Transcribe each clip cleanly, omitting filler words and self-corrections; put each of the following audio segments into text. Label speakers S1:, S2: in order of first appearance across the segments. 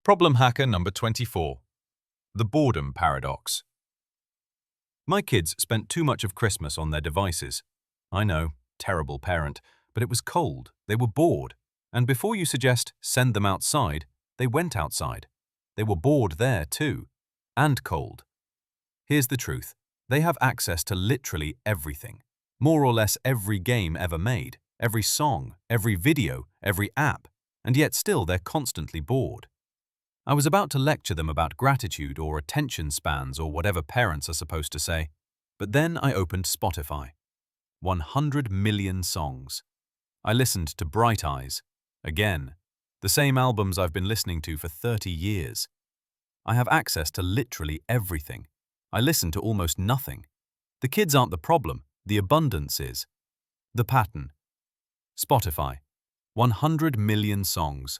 S1: Problem hacker number 24. The boredom paradox. My kids spent too much of Christmas on their devices. I know, terrible parent, but it was cold, they were bored, and before you suggest send them outside, they went outside. They were bored there too, and cold. Here's the truth. They have access to literally everything. More or less every game ever made, every song, every video, every app, and yet still they're constantly bored. I was about to lecture them about gratitude or attention spans or whatever parents are supposed to say, but then I opened Spotify. 100 million songs. I listened to Bright Eyes, again, the same albums I've been listening to for 30 years. I have access to literally everything. I listen to almost nothing. The kids aren't the problem, the abundance is. The pattern. Spotify. 100 million songs.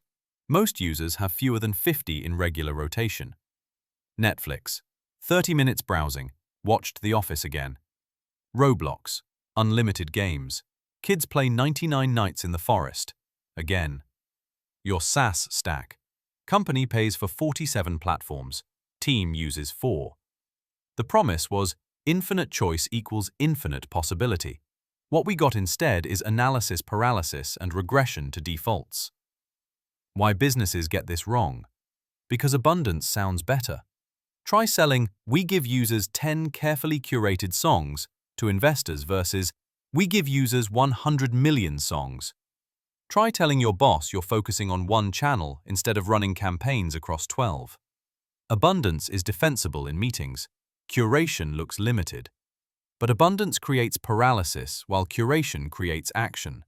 S1: Most users have fewer than 50 in regular rotation. Netflix. 30 minutes browsing. Watched The Office again. Roblox. Unlimited games. Kids play 99 nights in the forest. Again. Your SaaS stack. Company pays for 47 platforms. Team uses 4. The promise was infinite choice equals infinite possibility. What we got instead is analysis paralysis and regression to defaults. Why businesses get this wrong? Because abundance sounds better. Try selling, we give users 10 carefully curated songs to investors versus, we give users 100 million songs. Try telling your boss you're focusing on one channel instead of running campaigns across 12. Abundance is defensible in meetings. Curation looks limited. But abundance creates paralysis while curation creates action.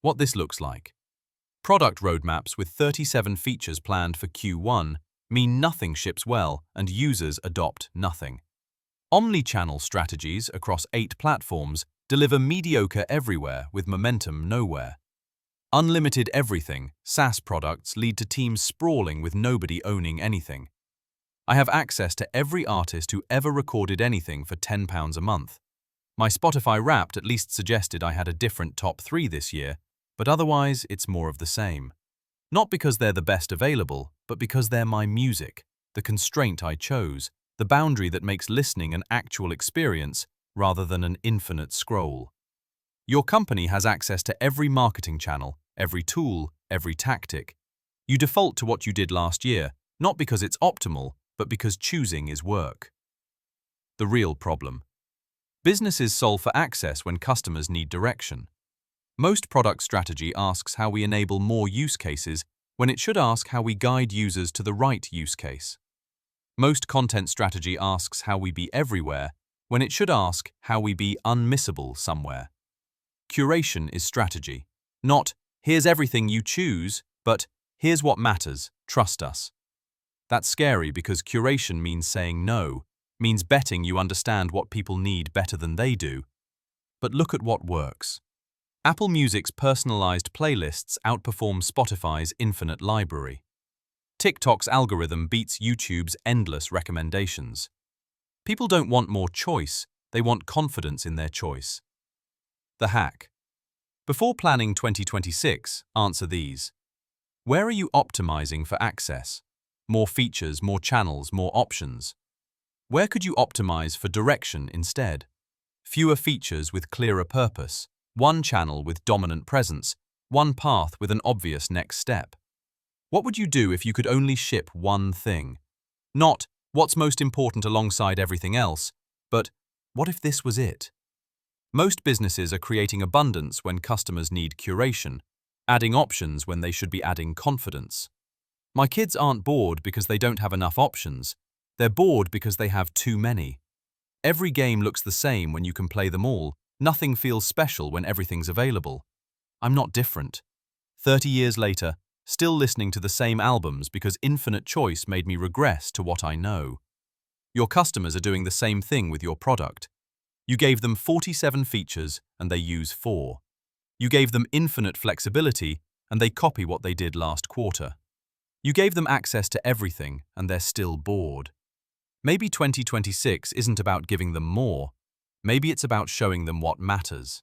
S1: What this looks like. Product roadmaps with 37 features planned for Q1 mean nothing ships well and users adopt nothing. Omni-channel strategies across 8 platforms deliver mediocre everywhere with momentum nowhere. Unlimited everything, SaaS products lead to teams sprawling with nobody owning anything. I have access to every artist who ever recorded anything for £10 a month. My Spotify Wrapped at least suggested I had a different top 3 this year, but otherwise it's more of the same. Not because they're the best available, but because they're my music, the constraint I chose, the boundary that makes listening an actual experience rather than an infinite scroll. Your company has access to every marketing channel, every tool, every tactic. You default to what you did last year, not because it's optimal, but because choosing is work. The real problem. Businesses solve for access when customers need direction. Most product strategy asks how we enable more use cases when it should ask how we guide users to the right use case. Most content strategy asks how we be everywhere when it should ask how we be unmissable somewhere. Curation is strategy. Not, here's everything you choose, but here's what matters, trust us. That's scary because curation means saying no, means betting you understand what people need better than they do. But look at what works. Apple Music's personalized playlists outperform Spotify's infinite library. TikTok's algorithm beats YouTube's endless recommendations. People don't want more choice, they want confidence in their choice. The hack. Before planning 2026, answer these. Where are you optimizing for access? More features, more channels, more options. Where could you optimize for direction instead? Fewer features with clearer purpose. One channel with dominant presence, one path with an obvious next step. What would you do if you could only ship one thing? Not, what's most important alongside everything else, but, what if this was it? Most businesses are creating abundance when customers need curation, adding options when they should be adding confidence. My kids aren't bored because they don't have enough options. They're bored because they have too many. Every game looks the same when you can play them all. Nothing feels special when everything's available. I'm not different. 30 years later, still listening to the same albums because infinite choice made me regress to what I know. Your customers are doing the same thing with your product. You gave them 47 features and they use 4. You gave them infinite flexibility and they copy what they did last quarter. You gave them access to everything and they're still bored. Maybe 2026 isn't about giving them more. Maybe it's about showing them what matters.